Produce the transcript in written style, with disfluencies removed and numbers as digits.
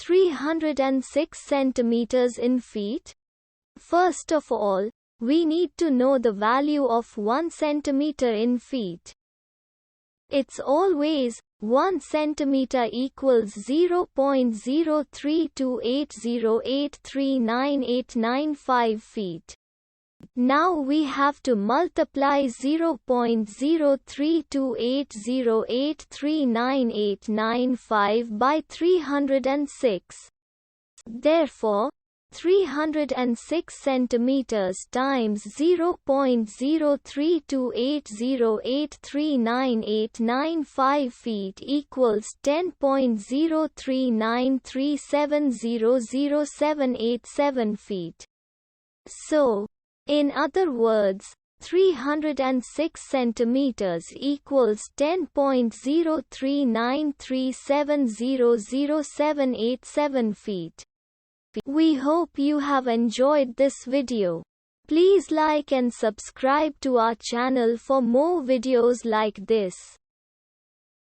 306 centimeters in feet? First of all, we need to know the value of 1 centimeter in feet. It's always 1 centimeter equals 0.03280839895 feet. Now we have to multiply 0.03280839895 by 306. Therefore, 306 centimeters times 0.03280839895 feet equals 10.03937008787 feet. So, in other words, 306 centimeters equals 10.03937008787 feet. We hope you have enjoyed this video. Please like and subscribe to our channel for more videos like this.